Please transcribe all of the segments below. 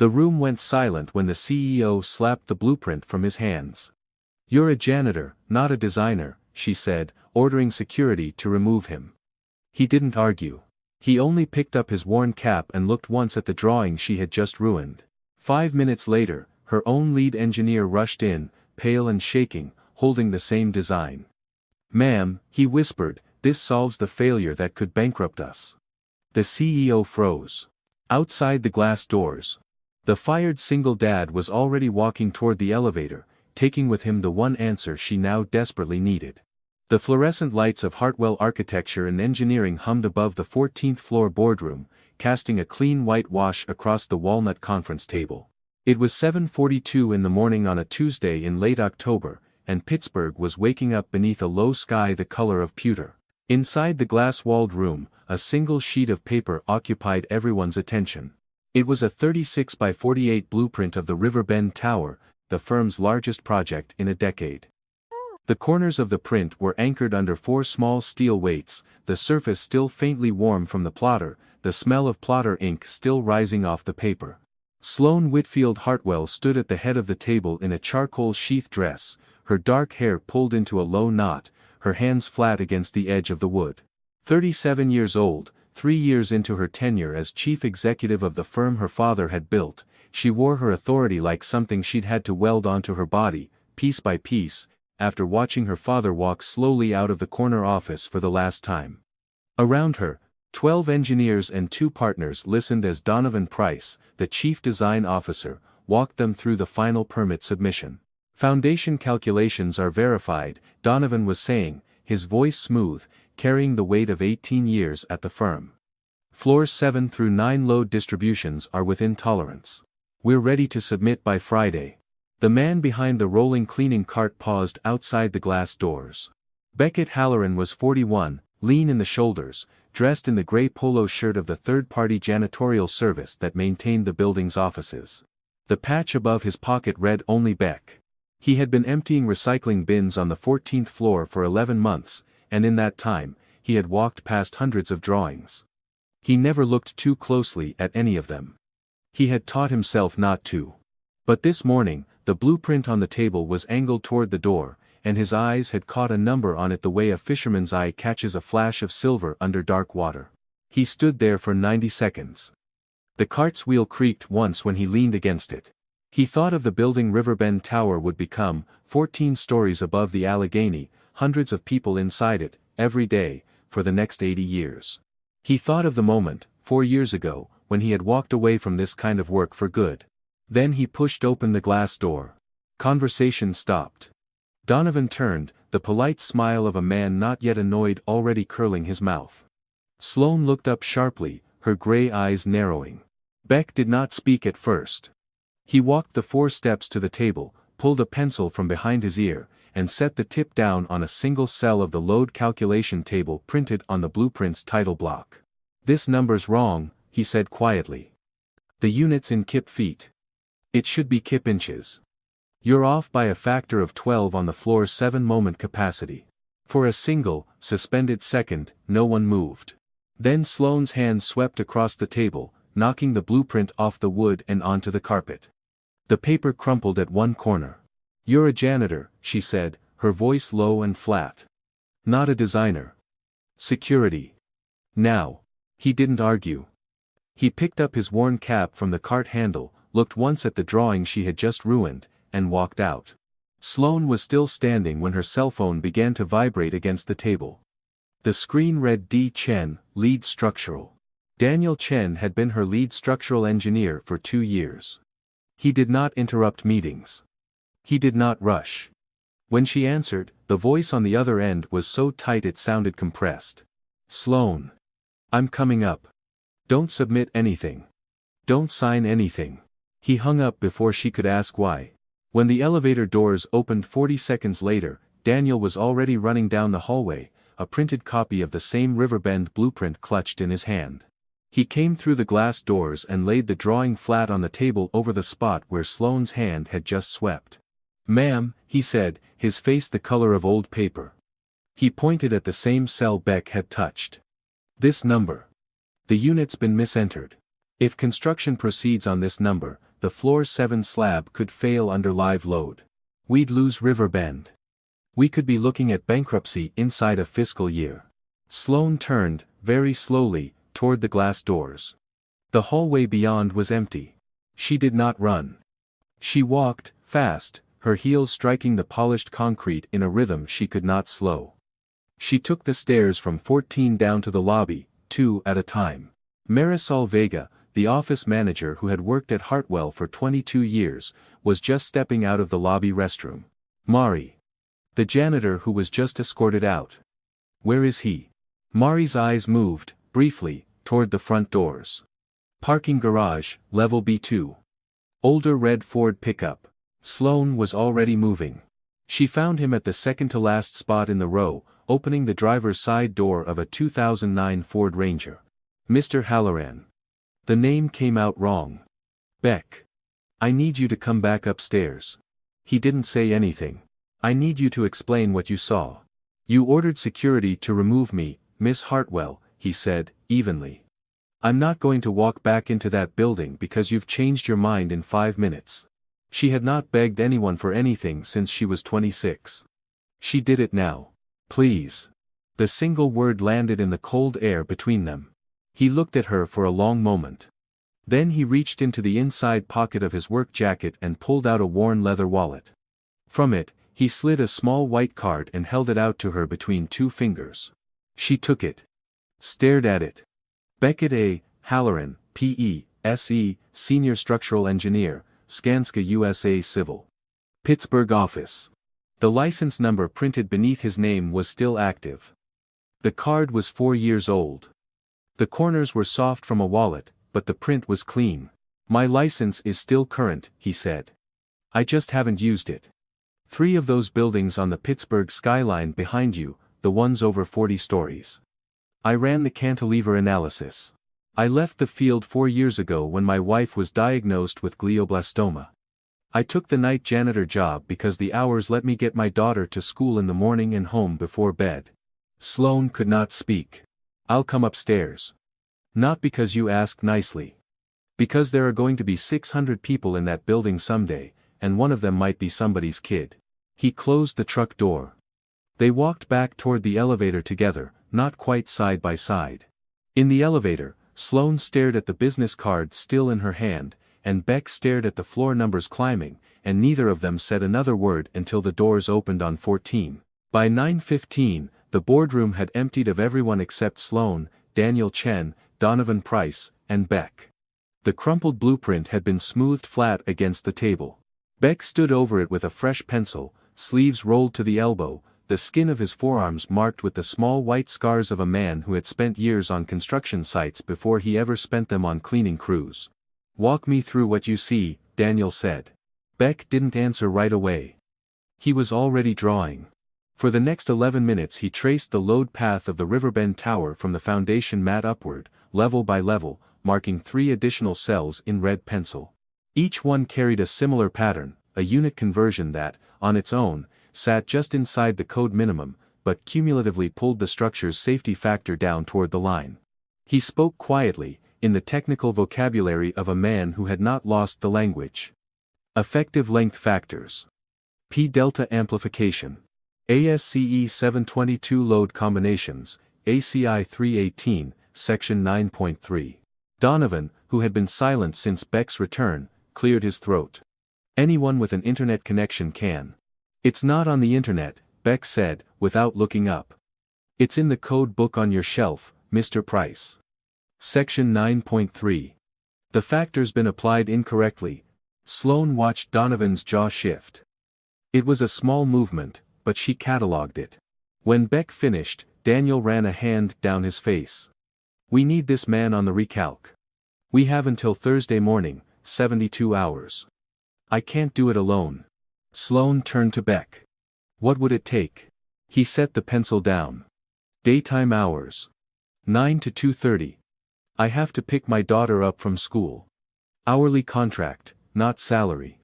The room went silent when the CEO slapped the blueprint from his hands. "You're a janitor, not a designer," she said, ordering security to remove him. He didn't argue. He only picked up his worn cap and looked once at the drawing she had just ruined. 5 minutes later, her own lead engineer rushed in, pale and shaking, holding the same design. "Ma'am," he whispered, "this solves the failure that could bankrupt us." The CEO froze. Outside the glass doors, the fired single dad was already walking toward the elevator, taking with him the one answer she now desperately needed. The fluorescent lights of Hartwell Architecture and Engineering hummed above the 14th floor boardroom, casting a clean white wash across the walnut conference table. It was 7:42 in the morning on a Tuesday in late October, and Pittsburgh was waking up beneath a low sky the color of pewter. Inside the glass-walled room, a single sheet of paper occupied everyone's attention. It was a 36 by 48 blueprint of the Riverbend Tower, the firm's largest project in a decade. The corners of the print were anchored under 4 small steel weights, the surface still faintly warm from the plotter, the smell of plotter ink still rising off the paper. Sloane Whitfield Hartwell stood at the head of the table in a charcoal sheath dress, her dark hair pulled into a low knot, her hands flat against the edge of the wood. 37 years old, 3 years into her tenure as chief executive of the firm her father had built, she wore her authority like something she'd had to weld onto her body, piece by piece, after watching her father walk slowly out of the corner office for the last time. Around her, 12 engineers and 2 partners listened as Donovan Price, the chief design officer, walked them through the final permit submission. "Foundation calculations are verified," Donovan was saying, his voice smooth, carrying the weight of 18 years at the firm. "Floors 7 through 9 load distributions are within tolerance. We're ready to submit by Friday." The man behind the rolling cleaning cart paused outside the glass doors. Beckett Halloran was 41, lean in the shoulders, dressed in the gray polo shirt of the third-party janitorial service that maintained the building's offices. The patch above his pocket read only Beck. He had been emptying recycling bins on the 14th floor for 11 months, and in that time, he had walked past hundreds of drawings. He never looked too closely at any of them. He had taught himself not to. But this morning, the blueprint on the table was angled toward the door, and his eyes had caught a number on it the way a fisherman's eye catches a flash of silver under dark water. He stood there for 90 seconds. The cart's wheel creaked once when he leaned against it. He thought of the building Riverbend Tower would become, 14 stories above the Allegheny, hundreds of people inside it, every day, for the next 80 years. He thought of the moment, 4 years ago, when he had walked away from this kind of work for good. Then he pushed open the glass door. Conversation stopped. Donovan turned, the polite smile of a man not yet annoyed already curling his mouth. Sloane looked up sharply, her gray eyes narrowing. Beck did not speak at first. He walked the 4 steps to the table, pulled a pencil from behind his ear, and set the tip down on a single cell of the load calculation table printed on the blueprint's title block. "This number's wrong," he said quietly. "The unit's in kip feet. It should be kip inches. You're off by a factor of 12 on the floor 7 moment capacity." For a single, suspended second, no one moved. Then Sloane's hand swept across the table, knocking the blueprint off the wood and onto the carpet. The paper crumpled at one corner. "You're a janitor," she said, her voice low and flat. "Not a designer. Security." Now. He didn't argue. He picked up his worn cap from the cart handle, looked once at the drawing she had just ruined, and walked out. Sloane was still standing when her cell phone began to vibrate against the table. The screen read D. Chen, lead structural. Daniel Chen had been her lead structural engineer for 2 years. He did not interrupt meetings. He did not rush. When she answered, the voice on the other end was so tight it sounded compressed. "Sloane. I'm coming up. Don't submit anything. Don't sign anything." He hung up before she could ask why. When the elevator doors opened 40 seconds later, Daniel was already running down the hallway, a printed copy of the same Riverbend blueprint clutched in his hand. He came through the glass doors and laid the drawing flat on the table over the spot where Sloane's hand had just swept. "Ma'am," he said, his face the color of old paper. He pointed at the same cell Beck had touched. "This number. The unit's been misentered. If construction proceeds on this number, the floor 7 slab could fail under live load. We'd lose Riverbend. We could be looking at bankruptcy inside a fiscal year. Sloane turned, very slowly, toward the glass doors. The hallway beyond was empty. She did not run. She walked, fast, her heels striking the polished concrete in a rhythm she could not slow. She took the stairs from 14 down to the lobby, 2 at a time. Marisol Vega, the office manager who had worked at Hartwell for 22 years, was just stepping out of the lobby restroom. Mari. The janitor who was just escorted out. Where is he? Mari's eyes moved, briefly, toward the front doors. Parking garage, level B2. Older red Ford pickup. Sloane was already moving. She found him at the second-to-last spot in the row, opening the driver's side door of a 2009 Ford Ranger. Mr. Halloran. The name came out wrong. Beck. I need you to come back upstairs. He didn't say anything. I need you to explain what you saw. You ordered security to remove me, Miss Hartwell, he said, evenly. I'm not going to walk back into that building because you've changed your mind in 5 minutes. She had not begged anyone for anything since she was 26. She did it now. Please. The single word landed in the cold air between them. He looked at her for a long moment. Then he reached into the inside pocket of his work jacket and pulled out a worn leather wallet. From it, he slid a small white card and held it out to her between 2 fingers. She took it. Stared at it. Beckett A. Halloran, P.E., S.E., Senior Structural Engineer, Skanska USA Civil. Pittsburgh office. The license number printed beneath his name was still active. The card was 4 years old. The corners were soft from a wallet, but the print was clean. My license is still current, he said. I just haven't used it. 3 of those buildings on the Pittsburgh skyline behind you, the ones over 40 stories. I ran the cantilever analysis. I left the field 4 years ago when my wife was diagnosed with glioblastoma. I took the night janitor job because the hours let me get my daughter to school in the morning and home before bed. Sloane could not speak. I'll come upstairs. Not because you asked nicely. Because there are going to be 600 people in that building someday, and one of them might be somebody's kid. He closed the truck door. They walked back toward the elevator together, not quite side by side. In the elevator, Sloane stared at the business card still in her hand, and Beck stared at the floor numbers climbing, and neither of them said another word until the doors opened on 14. By 9:15, the boardroom had emptied of everyone except Sloane, Daniel Chen, Donovan Price, and Beck. The crumpled blueprint had been smoothed flat against the table. Beck stood over it with a fresh pencil, sleeves rolled to the elbow, the skin of his forearms marked with the small white scars of a man who had spent years on construction sites before he ever spent them on cleaning crews. Walk me through what you see, Daniel said. Beck didn't answer right away. He was already drawing. For the next 11 minutes he traced the load path of the Riverbend Tower from the foundation mat upward, level by level, marking 3 additional cells in red pencil. Each one carried a similar pattern, a unit conversion that, on its own, sat just inside the code minimum, but cumulatively pulled the structure's safety factor down toward the line. He spoke quietly, in the technical vocabulary of a man who had not lost the language. Effective length factors. P-delta amplification. ASCE 722 load combinations, ACI 318, section 9.3. Donovan, who had been silent since Beck's return, cleared his throat. Anyone with an internet connection can. It's not on the internet, Beck said, without looking up. It's in the code book on your shelf, Mr. Price. Section 9.3. The factor's been applied incorrectly. Sloane watched Donovan's jaw shift. It was a small movement, but she catalogued it. When Beck finished, Daniel ran a hand down his face. We need this man on the recalc. We have until Thursday morning, 72 hours. I can't do it alone. Sloane turned to Beck. What would it take? He set the pencil down. Daytime hours. 9 to 2:30. I have to pick my daughter up from school. Hourly contract, not salary.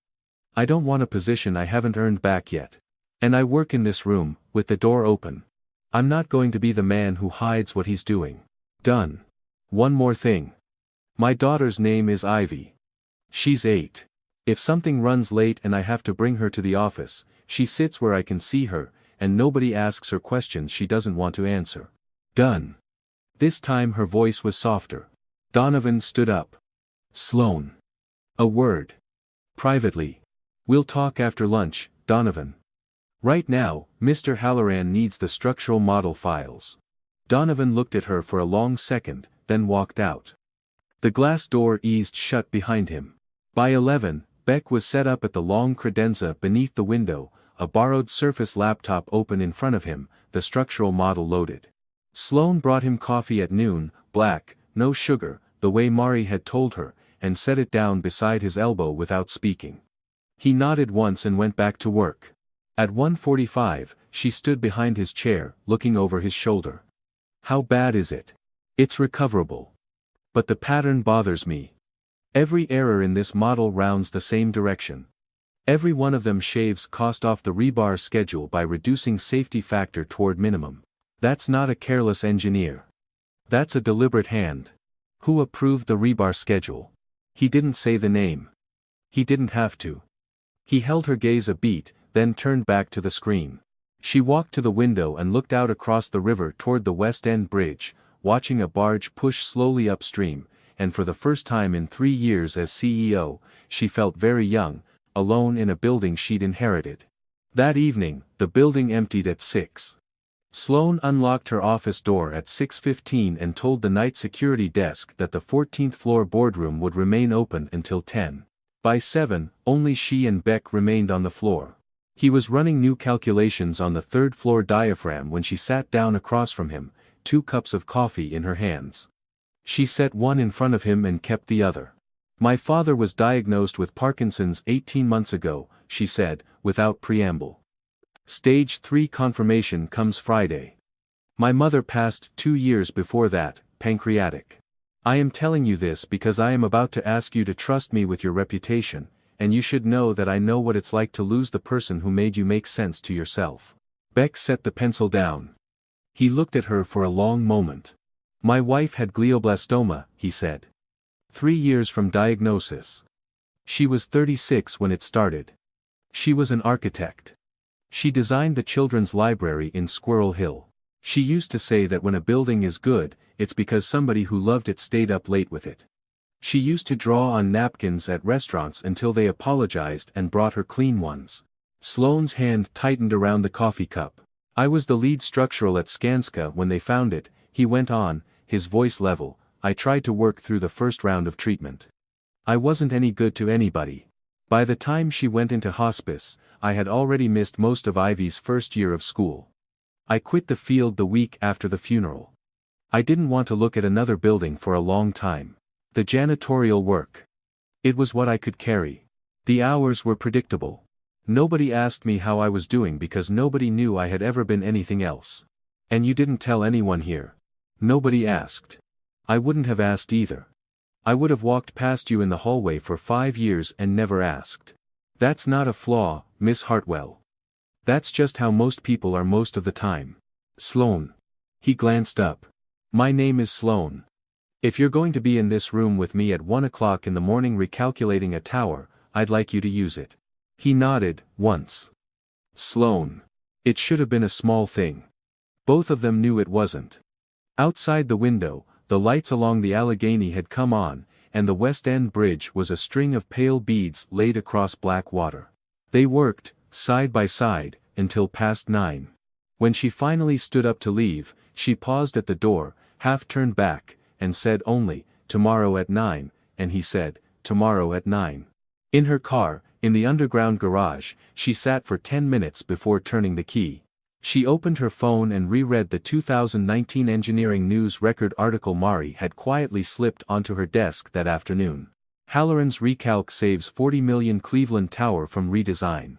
I don't want a position I haven't earned back yet. And I work in this room, with the door open. I'm not going to be the man who hides what he's doing. Done. One more thing. My daughter's name is Ivy. She's 8. If something runs late and I have to bring her to the office, she sits where I can see her, and nobody asks her questions she doesn't want to answer. Done. This time her voice was softer. Donovan stood up. Sloan. A word. Privately. We'll talk after lunch, Donovan. Right now, Mr. Halloran needs the structural model files. Donovan looked at her for a long second, then walked out. The glass door eased shut behind him. By 11, Beck was set up at the long credenza beneath the window, a borrowed Surface laptop open in front of him, the structural model loaded. Sloan brought him coffee at noon, black, no sugar, the way Mari had told her, and set it down beside his elbow without speaking. He nodded once and went back to work. At 1:45, she stood behind his chair, looking over his shoulder. How bad is it? It's recoverable. But the pattern bothers me. Every error in this model rounds the same direction. Every one of them shaves cost off the rebar schedule by reducing safety factor toward minimum. That's not a careless engineer. That's a deliberate hand. Who approved the rebar schedule? He didn't say the name. He didn't have to. He held her gaze a beat, then turned back to the screen. She walked to the window and looked out across the river toward the West End Bridge, watching a barge push slowly upstream, and for the first time in 3 years as CEO, she felt very young, alone in a building she'd inherited. That evening, the building emptied at 6. Sloan unlocked her office door at 6:15 and told the night security desk that the 14th floor boardroom would remain open until 10. By 7, only she and Beck remained on the floor. He was running new calculations on the 3rd floor diaphragm when she sat down across from him, 2 cups of coffee in her hands. She set one in front of him and kept the other. My father was diagnosed with Parkinson's 18 months ago, she said, without preamble. Stage 3 confirmation comes Friday. My mother passed 2 years before that, pancreatic. I am telling you this because I am about to ask you to trust me with your reputation, and you should know that I know what it's like to lose the person who made you make sense to yourself. Beck set the pencil down. He looked at her for a long moment. My wife had glioblastoma, he said. 3 years from diagnosis. She was 36 when it started. She was an architect. She designed the children's library in Squirrel Hill. She used to say that when a building is good, it's because somebody who loved it stayed up late with it. She used to draw on napkins at restaurants until they apologized and brought her clean ones. Sloane's hand tightened around the coffee cup. I was the lead structural at Skanska when they found it, he went on, his voice level. I tried to work through the first round of treatment. I wasn't any good to anybody. By the time she went into hospice, I had already missed most of Ivy's first year of school. I quit the field the week after the funeral. I didn't want to look at another building for a long time. The janitorial work. It was what I could carry. The hours were predictable. Nobody asked me how I was doing because nobody knew I had ever been anything else. And you didn't tell anyone here. Nobody asked. I wouldn't have asked either. I would have walked past you in the hallway for 5 years and never asked. That's not a flaw, Miss Hartwell. That's just how most people are most of the time. Sloan. He glanced up. My name is Sloan. If you're going to be in this room with me at 1 o'clock in the morning recalculating a tower, I'd like you to use it. He nodded, once. Sloan. It should have been a small thing. Both of them knew it wasn't. Outside the window, the lights along the Allegheny had come on, and the West End Bridge was a string of pale beads laid across black water. They worked, side by side, until past 9. When she finally stood up to leave, she paused at the door, half turned back, and said only, tomorrow at 9, and he said, tomorrow at 9. In her car, in the underground garage, she sat for 10 minutes before turning the key. She opened her phone and reread the 2019 Engineering News record article Mari had quietly slipped onto her desk that afternoon. Halloran's recalc saves 40 million Cleveland Tower from redesign.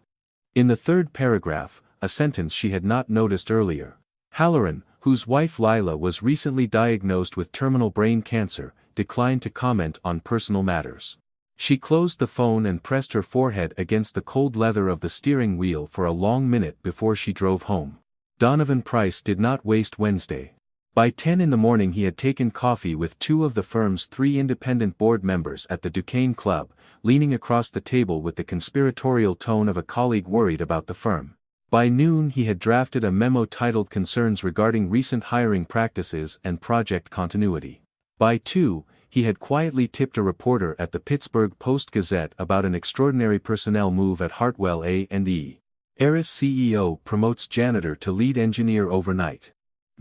In the third paragraph, a sentence she had not noticed earlier. Halloran, whose wife Lila was recently diagnosed with terminal brain cancer, declined to comment on personal matters. She closed the phone and pressed her forehead against the cold leather of the steering wheel for a long minute before she drove home. Donovan Price did not waste Wednesday. By 10 in the morning he had taken coffee with two of the firm's 3 independent board members at the Duquesne Club, leaning across the table with the conspiratorial tone of a colleague worried about the firm. By noon he had drafted a memo titled Concerns Regarding Recent Hiring Practices and Project Continuity. By 2, he had quietly tipped a reporter at the Pittsburgh Post-Gazette about an extraordinary personnel move at Hartwell A&E. Eris CEO promotes janitor to lead engineer overnight.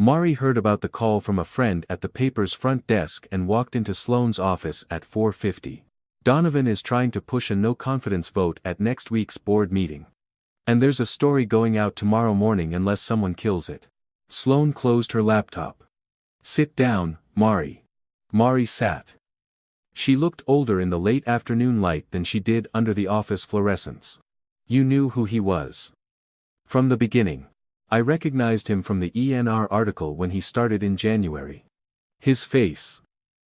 Mari heard about the call from a friend at the paper's front desk and walked into Sloane's office at 4:50. Donovan is trying to push a no-confidence vote at next week's board meeting. And there's a story going out tomorrow morning unless someone kills it. Sloane closed her laptop. Sit down, Mari. Mari sat. She looked older in the late afternoon light than she did under the office fluorescence. You knew who he was. From the beginning. I recognized him from the ENR article when he started in January. His face.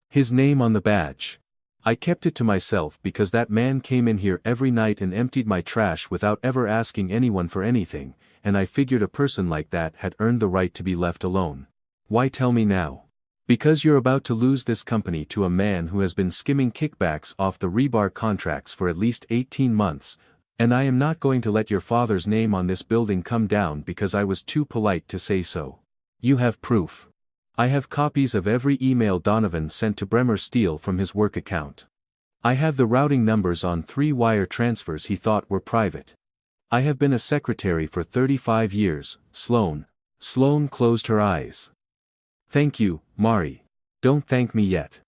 His name on the badge. I kept it to myself because that man came in here every night and emptied my trash without ever asking anyone for anything, and I figured a person like that had earned the right to be left alone. Why tell me now? Because you're about to lose this company to a man who has been skimming kickbacks off the rebar contracts for at least 18 months, and I am not going to let your father's name on this building come down because I was too polite to say so. You have proof. I have copies of every email Donovan sent to Bremer Steel from his work account. I have the routing numbers on 3 wire transfers he thought were private. I have been a secretary for 35 years, Sloane. Sloane closed her eyes. Thank you, Mari. Don't thank me yet.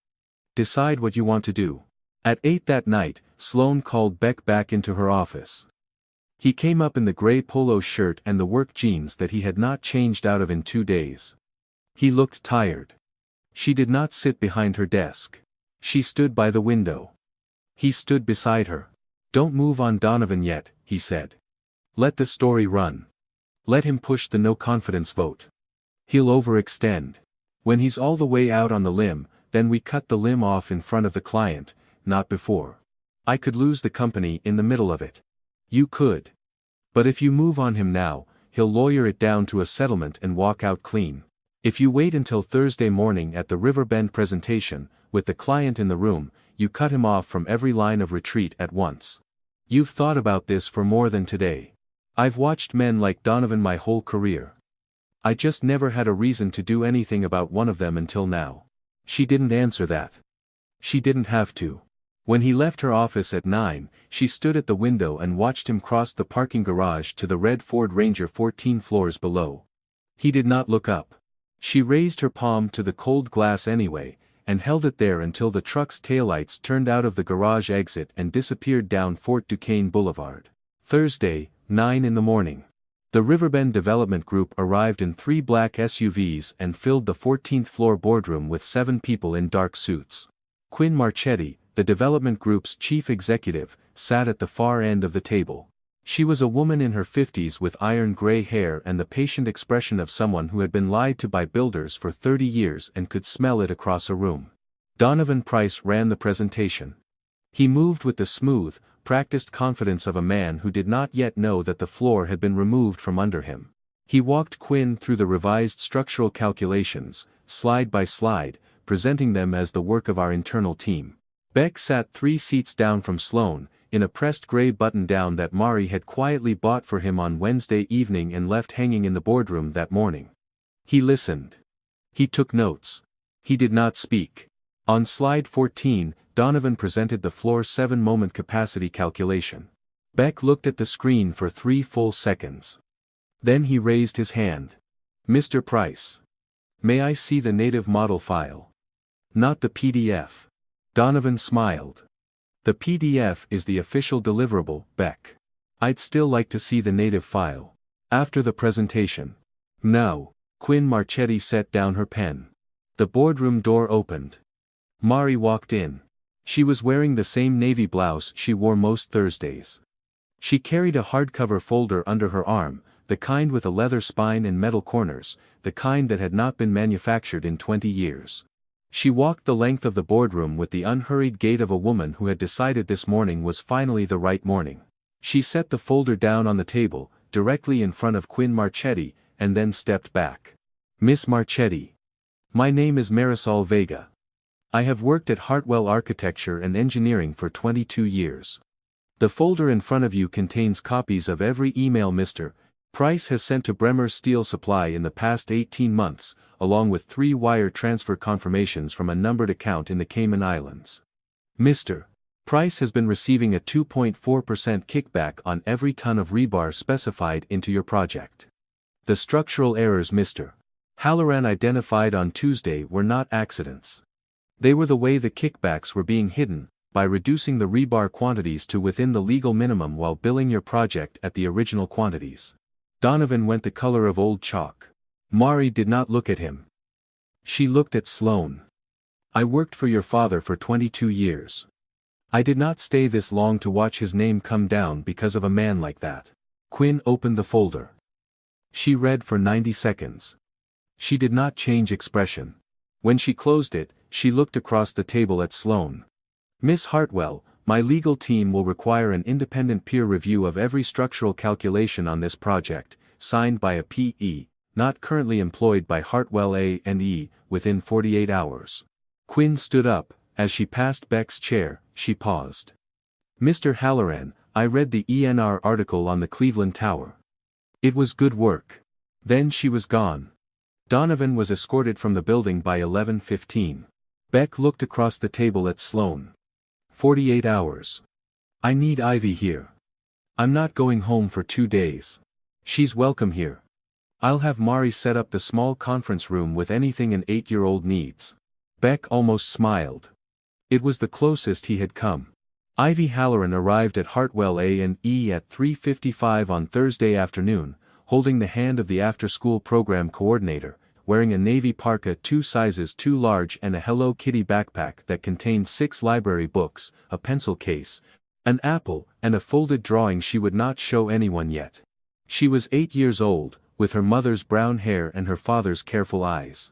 Decide what you want to do. At 8 that night, Sloane called Beck back into her office. He came up in the gray polo shirt and the work jeans that he had not changed out of in 2 days. He looked tired. She did not sit behind her desk. She stood by the window. He stood beside her. Don't move on Donovan yet, he said. Let the story run. Let him push the no-confidence vote. He'll overextend. When he's all the way out on the limb, then we cut the limb off in front of the client, not before. I could lose the company in the middle of it. You could. But if you move on him now, he'll lawyer it down to a settlement and walk out clean. If you wait until Thursday morning at the Riverbend presentation, with the client in the room, you cut him off from every line of retreat at once. You've thought about this for more than today. I've watched men like Donovan my whole career. I just never had a reason to do anything about one of them until now. She didn't answer that. She didn't have to. When he left her office at 9, she stood at the window and watched him cross the parking garage to the red Ford Ranger 14 floors below. He did not look up. She raised her palm to the cold glass anyway, and held it there until the truck's taillights turned out of the garage exit and disappeared down Fort Duquesne Boulevard. Thursday, 9 in the morning. The Riverbend Development Group arrived in 3 black SUVs and filled the 14th floor boardroom with 7 people in dark suits. Quinn Marchetti, the development group's chief executive, sat at the far end of the table. She was a woman in her 50s with iron gray hair and the patient expression of someone who had been lied to by builders for 30 years and could smell it across a room. Donovan Price ran the presentation. He moved with the smooth, practiced confidence of a man who did not yet know that the floor had been removed from under him. He walked Quinn through the revised structural calculations, slide by slide, presenting them as the work of our internal team. Beck sat 3 seats down from Sloane, in a pressed gray button-down that Mari had quietly bought for him on Wednesday evening and left hanging in the boardroom that morning. He listened. He took notes. He did not speak. On slide 14, Donovan presented the floor 7-moment capacity calculation. Beck looked at the screen for 3 full seconds. Then he raised his hand. Mr. Price. May I see the native model file? Not the PDF. Donovan smiled. The PDF is the official deliverable, Beck. I'd still like to see the native file. After the presentation. No. Quinn Marchetti set down her pen. The boardroom door opened. Mari walked in. She was wearing the same navy blouse she wore most Thursdays. She carried a hardcover folder under her arm, the kind with a leather spine and metal corners, the kind that had not been manufactured in 20 years. She walked the length of the boardroom with the unhurried gait of a woman who had decided this morning was finally the right morning. She set the folder down on the table, directly in front of Quinn Marchetti, and then stepped back. Miss Marchetti. My name is Marisol Vega. I have worked at Hartwell Architecture and Engineering for 22 years. The folder in front of you contains copies of every email Mr. Price has sent to Bremer Steel Supply in the past 18 months, along with 3 wire transfer confirmations from a numbered account in the Cayman Islands. Mr. Price has been receiving a 2.4% kickback on every ton of rebar specified into your project. The structural errors Mr. Halloran identified on Tuesday were not accidents. They were the way the kickbacks were being hidden, by reducing the rebar quantities to within the legal minimum while billing your project at the original quantities. Donovan went the color of old chalk. Mari did not look at him. She looked at Sloane. I worked for your father for 22 years. I did not stay this long to watch his name come down because of a man like that. Quinn opened the folder. She read for 90 seconds. She did not change expression. When she closed it, she looked across the table at Sloane. Miss Hartwell, my legal team will require an independent peer review of every structural calculation on this project, signed by a PE, not currently employed by Hartwell A&E, within 48 hours. Quinn stood up. As she passed Beck's chair, she paused. Mr. Halloran, I read the ENR article on the Cleveland Tower. It was good work. Then she was gone. Donovan was escorted from the building by 11:15. Beck looked across the table at Sloane. 48 hours. I need Ivy here. I'm not going home for 2 days. She's welcome here. I'll have Mari set up the small conference room with anything an 8-year-old needs. Beck almost smiled. It was the closest he had come. Ivy Halloran arrived at Hartwell A&E at 3:55 on Thursday afternoon, holding the hand of the after-school program coordinator, wearing a navy parka 2 sizes too large and a Hello Kitty backpack that contained 6 library books, a pencil case, an apple, and a folded drawing she would not show anyone yet. She was 8 years old, with her mother's brown hair and her father's careful eyes.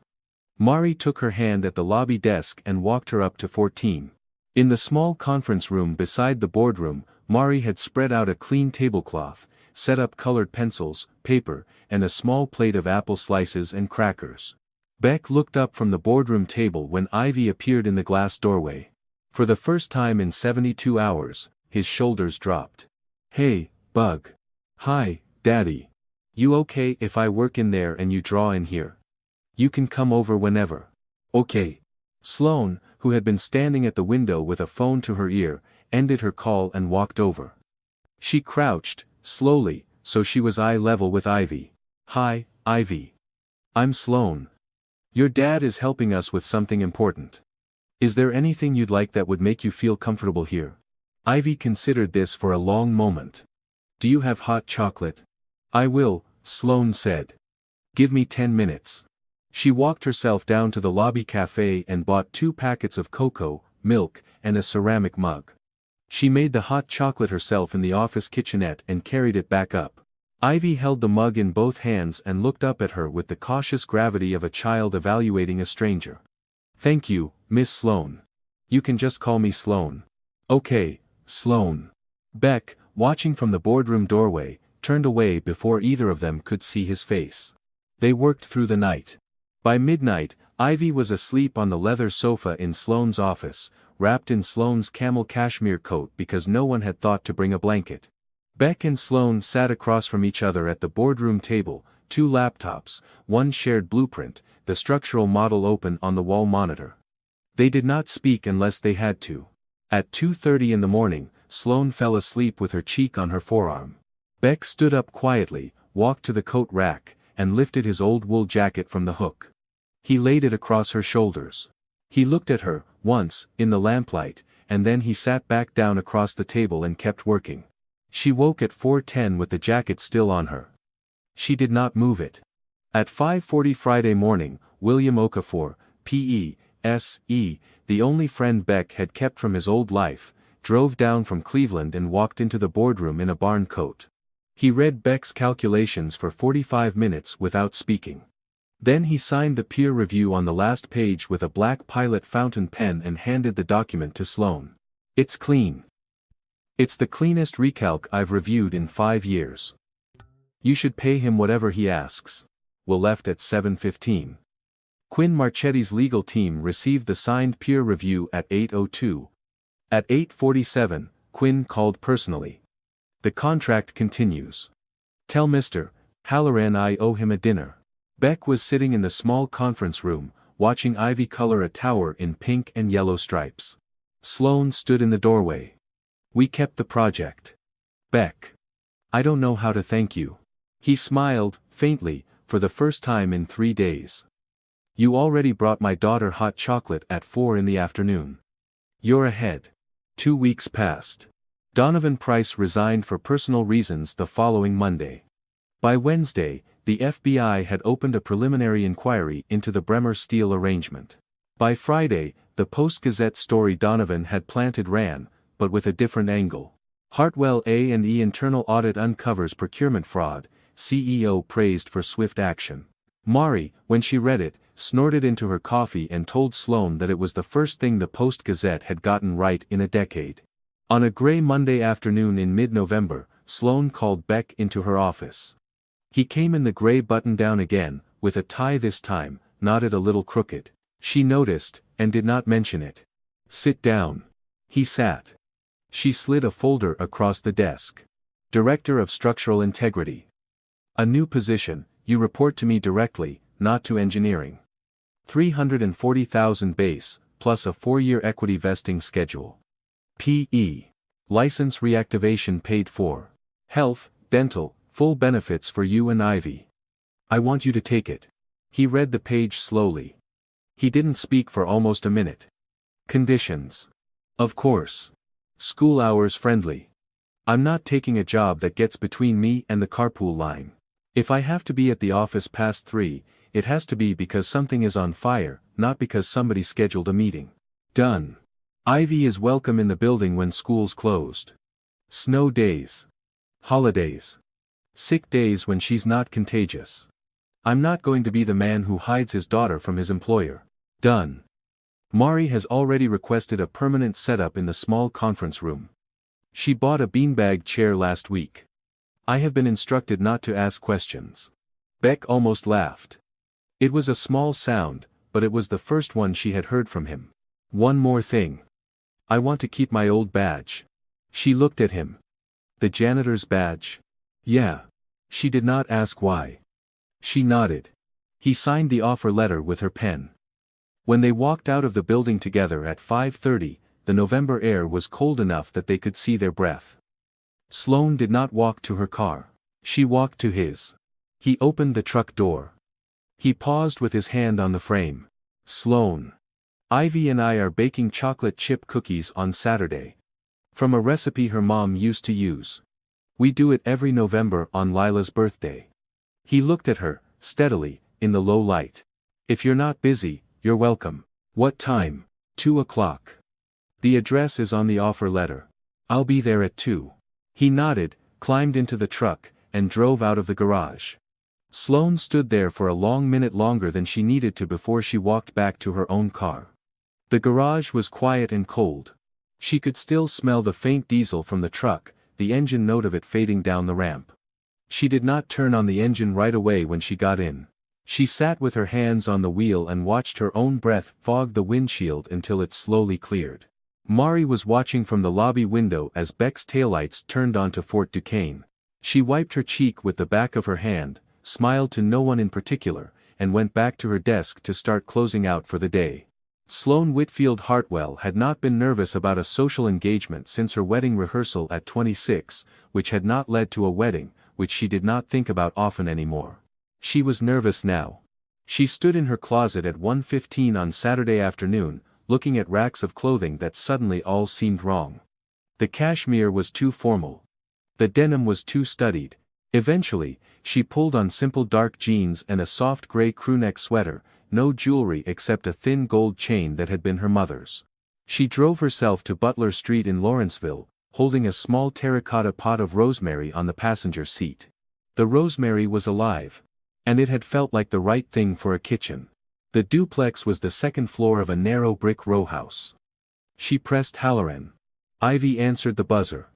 Mari took her hand at the lobby desk and walked her up to 14. In the small conference room beside the boardroom, Mari had spread out a clean tablecloth, set up colored pencils, paper, and a small plate of apple slices and crackers. Beck looked up from the boardroom table when Ivy appeared in the glass doorway. For the first time in 72 hours, his shoulders dropped. Hey, Bug. Hi, Daddy. You okay if I work in there and you draw in here? You can come over whenever. Okay. Sloane, who had been standing at the window with a phone to her ear, ended her call and walked over. She crouched, slowly, so she was eye level with Ivy. Hi, Ivy. I'm Sloane. Your dad is helping us with something important. Is there anything you'd like that would make you feel comfortable here? Ivy considered this for a long moment. Do you have hot chocolate? I will, Sloane said. Give me 10 minutes. She walked herself down to the lobby cafe and bought 2 packets of cocoa, milk, and a ceramic mug. She made the hot chocolate herself in the office kitchenette and carried it back up. Ivy held the mug in both hands and looked up at her with the cautious gravity of a child evaluating a stranger. Thank you, Miss Sloane. You can just call me Sloane. Okay, Sloane. Beck, watching from the boardroom doorway, turned away before either of them could see his face. They worked through the night. By midnight, Ivy was asleep on the leather sofa in Sloane's office, wrapped in Sloane's camel cashmere coat because no one had thought to bring a blanket. Beck and Sloane sat across from each other at the boardroom table, 2 laptops, 1 shared blueprint, the structural model open on the wall monitor. They did not speak unless they had to. At 2:30 in the morning, Sloane fell asleep with her cheek on her forearm. Beck stood up quietly, walked to the coat rack, and lifted his old wool jacket from the hook. He laid it across her shoulders. He looked at her, once, in the lamplight, and then he sat back down across the table and kept working. She woke at 4:10 with the jacket still on her. She did not move it. At 5:40 Friday morning, William Okafor, P.E., S.E., the only friend Beck had kept from his old life, drove down from Cleveland and walked into the boardroom in a barn coat. He read Beck's calculations for 45 minutes without speaking. Then he signed the peer review on the last page with a black Pilot fountain pen and handed the document to Sloane. It's clean. It's the cleanest recalc I've reviewed in 5 years. You should pay him whatever he asks. Will left at 7:15. Quinn Marchetti's legal team received the signed peer review at 8:02. At 8:47, Quinn called personally. The contract continues. Tell Mr. Halloran I owe him a dinner. Beck was sitting in the small conference room, watching Ivy color a tower in pink and yellow stripes. Sloane stood in the doorway. We kept the project. Beck. I don't know how to thank you. He smiled, faintly, for the first time in 3 days. You already brought my daughter hot chocolate at 4 in the afternoon. You're ahead. 2 weeks passed. Donovan Price resigned for personal reasons the following Monday. By Wednesday, the FBI had opened a preliminary inquiry into the Bremer Steel arrangement. By Friday, the Post-Gazette story Donovan had planted ran, but with a different angle. Hartwell A&E internal audit uncovers procurement fraud, CEO praised for swift action. Mari, when she read it, snorted into her coffee and told Sloane that it was the first thing the Post-Gazette had gotten right in a decade. On a gray Monday afternoon in mid-November, Sloane called Beck into her office. He came in the gray button-down again, with a tie this time, knotted a little crooked. She noticed, and did not mention it. Sit down. He sat. She slid a folder across the desk. Director of Structural Integrity. A new position, you report to me directly, not to engineering. 340,000 base, plus a 4-year equity vesting schedule. P.E. License reactivation paid for. Health, dental, full benefits for you and Ivy. I want you to take it. He read the page slowly. He didn't speak for almost a minute. Conditions. Of course. School hours friendly. I'm not taking a job that gets between me and the carpool line. If I have to be at the office past 3, it has to be because something is on fire, not because somebody scheduled a meeting. Done. Ivy is welcome in the building when school's closed. Snow days. Holidays. Sick days when she's not contagious. I'm not going to be the man who hides his daughter from his employer. Done. Mari has already requested a permanent setup in the small conference room. She bought a beanbag chair last week. I have been instructed not to ask questions. Beck almost laughed. It was a small sound, but it was the first one she had heard from him. One more thing. I want to keep my old badge. She looked at him. The janitor's badge? Yeah. She did not ask why. She nodded. He signed the offer letter with her pen. When they walked out of the building together at 5:30, the November air was cold enough that they could see their breath. Sloane did not walk to her car. She walked to his. He opened the truck door. He paused with his hand on the frame. Sloane. Ivy and I are baking chocolate chip cookies on Saturday. From a recipe her mom used to use. We do it every November on Lila's birthday. He looked at her, steadily, in the low light. If you're not busy, you're welcome. What time? 2 o'clock. The address is on the offer letter. I'll be there at 2. He nodded, climbed into the truck, and drove out of the garage. Sloane stood there for a long minute longer than she needed to before she walked back to her own car. The garage was quiet and cold. She could still smell the faint diesel from the truck, the engine note of it fading down the ramp. She did not turn on the engine right away when she got in. She sat with her hands on the wheel and watched her own breath fog the windshield until it slowly cleared. Mari was watching from the lobby window as Beck's taillights turned onto Fort Duquesne. She wiped her cheek with the back of her hand, smiled to no one in particular, and went back to her desk to start closing out for the day. Sloane Whitfield Hartwell had not been nervous about a social engagement since her wedding rehearsal at 26, which had not led to a wedding, which she did not think about often anymore. She was nervous now. She stood in her closet at 1:15 on Saturday afternoon, looking at racks of clothing that suddenly all seemed wrong. The cashmere was too formal. The denim was too studied. Eventually, she pulled on simple dark jeans and a soft gray crewneck sweater, no jewelry except a thin gold chain that had been her mother's. She drove herself to Butler Street in Lawrenceville, holding a small terracotta pot of rosemary on the passenger seat. The rosemary was alive. And it had felt like the right thing for a kitchen. The duplex was the second floor of a narrow brick row house. She pressed Halloran. Ivy answered the buzzer.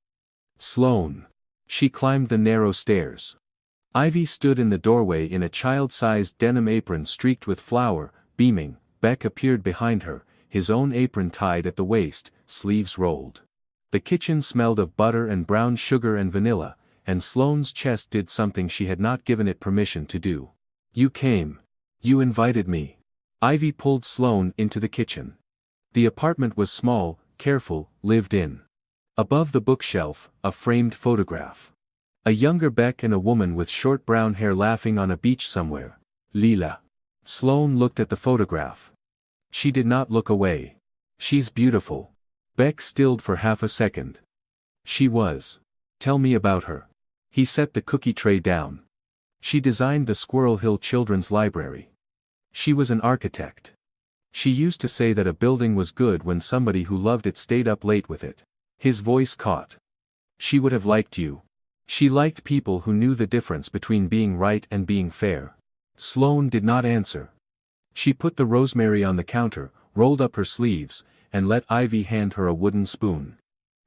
Sloane. She climbed the narrow stairs. Ivy stood in the doorway in a child-sized denim apron streaked with flour, Beaming, Beck appeared behind her, his own apron tied at the waist, sleeves rolled. The kitchen smelled of butter and brown sugar and vanilla, and Sloane's chest did something she had not given it permission to do. "You came. You invited me." Ivy pulled Sloane into the kitchen. The apartment was small, careful, lived in. Above the bookshelf, a framed photograph. A younger Beck and a woman with short brown hair laughing on a beach somewhere. Leela. Sloane looked at the photograph. She did not look away. "She's beautiful." Beck stilled for half a second. "She was. Tell me about her." He set the cookie tray down. "She designed the Squirrel Hill Children's Library. She was an architect. She used to say that a building was good when somebody who loved it stayed up late with it." His voice caught. "She would have liked you. She liked people who knew the difference between being right and being fair." Sloane did not answer. She put the rosemary on the counter, rolled up her sleeves, and let Ivy hand her a wooden spoon.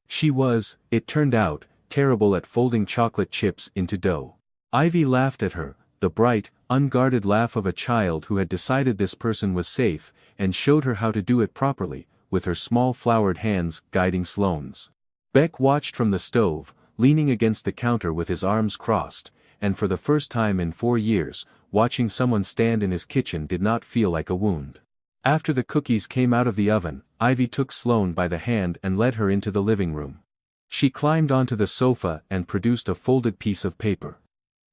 She was, it turned out, terrible at folding chocolate chips into dough. Ivy laughed at her, the bright, unguarded laugh of a child who had decided this person was safe, and showed her how to do it properly, with her small floured hands guiding Sloane's. Beck watched from the stove, leaning against the counter with his arms crossed, and for the first time in 4 years, watching someone stand in his kitchen did not feel like a wound. After the cookies came out of the oven, Ivy took Sloane by the hand and led her into the living room. She climbed onto the sofa and produced a folded piece of paper.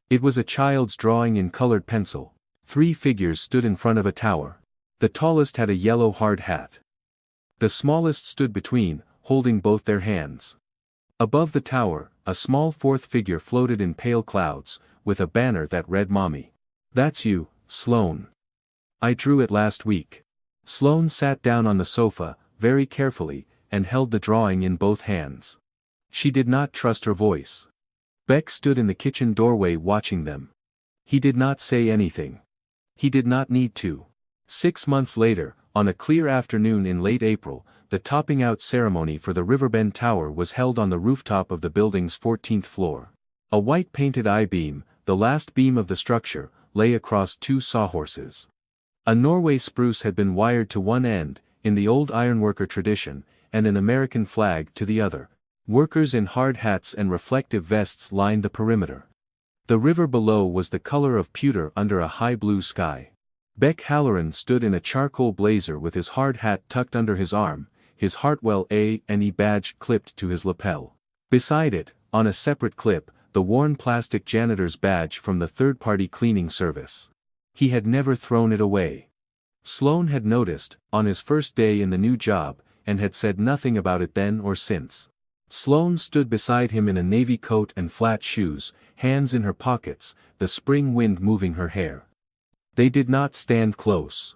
It was a child's drawing in colored pencil. 3 figures stood in front of a tower. The tallest had a yellow hard hat. The smallest stood between, holding both their hands. Above the tower, a small 4th figure floated in pale clouds, with a banner that read "Mommy. That's you, Sloane. I drew it last week." Sloane sat down on the sofa, very carefully, and held the drawing in both hands. She did not trust her voice. Beck stood in the kitchen doorway watching them. He did not say anything. He did not need to. 6 months later, on a clear afternoon in late April, the topping out ceremony for the Riverbend Tower was held on the rooftop of the building's 14th floor. A white-painted I-beam, the last beam of the structure, lay across 2 sawhorses. A Norway spruce had been wired to one end, in the old ironworker tradition, and an American flag to the other. Workers in hard hats and reflective vests lined the perimeter. The river below was the color of pewter under a high blue sky. Beck Halloran stood in a charcoal blazer with his hard hat tucked under his arm, his Hartwell A&E badge clipped to his lapel. Beside it, on a separate clip, the worn plastic janitor's badge from the third-party cleaning service. He had never thrown it away. Sloane had noticed, on his first day in the new job, and had said nothing about it then or since. Sloane stood beside him in a navy coat and flat shoes, hands in her pockets, the spring wind moving her hair. They did not stand close.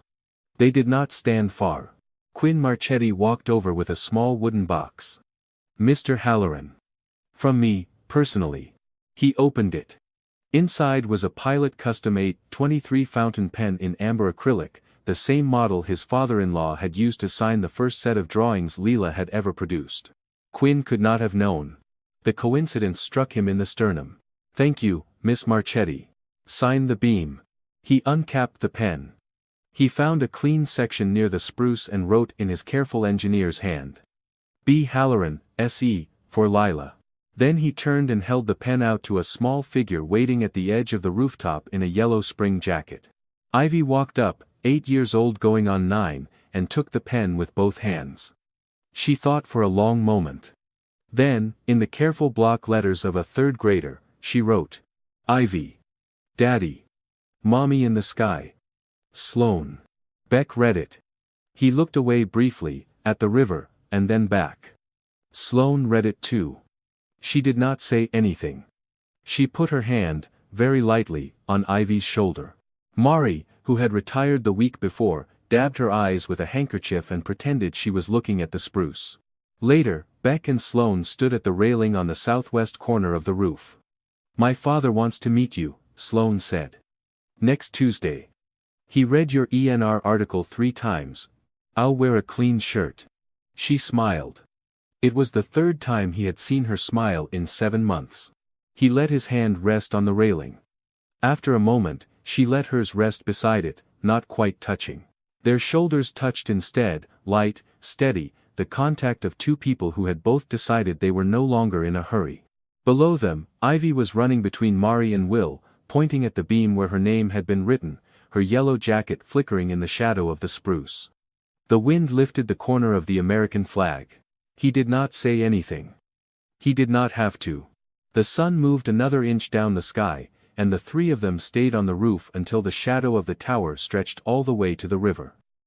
They did not stand far. Quinn Marchetti walked over with a small wooden box. "Mr. Halloran. From me, personally." He opened it. Inside was a Pilot Custom 823 fountain pen in amber acrylic, the same model his father-in-law had used to sign the first set of drawings Leela had ever produced. Quinn could not have known. The coincidence struck him in the sternum. "Thank you, Miss Marchetti." "Sign the beam." He uncapped the pen. He found a clean section near the spruce and wrote in his careful engineer's hand. "B. Halloran, S.E., for Lila." Then he turned and held the pen out to a small figure waiting at the edge of the rooftop in a yellow spring jacket. Ivy walked up, 8 years old going on 9, and took the pen with both hands. She thought for a long moment. Then, in the careful block letters of a 3rd grader, she wrote, "Ivy. Daddy. Mommy in the sky. Sloane." Beck read it. He looked away briefly, at the river, and then back. Sloane read it too. She did not say anything. She put her hand, very lightly, on Ivy's shoulder. Mari, who had retired the week before, dabbed her eyes with a handkerchief and pretended she was looking at the spruce. Later, Beck and Sloane stood at the railing on the southwest corner of the roof. "My father wants to meet you," Sloane said. "Next Tuesday. He read your ENR article 3 times. I'll wear a clean shirt." She smiled. It was the 3rd time he had seen her smile in 7 months. He let his hand rest on the railing. After a moment, she let hers rest beside it, not quite touching. Their shoulders touched instead, light, steady, the contact of two people who had both decided they were no longer in a hurry. Below them, Ivy was running between Mari and Will, pointing at the beam where her name had been written, her yellow jacket flickering in the shadow of the spruce. The wind lifted the corner of the American flag. He did not say anything. He did not have to. The sun moved another inch down the sky, and the three of them stayed on the roof until the shadow of the tower stretched all the way to the river.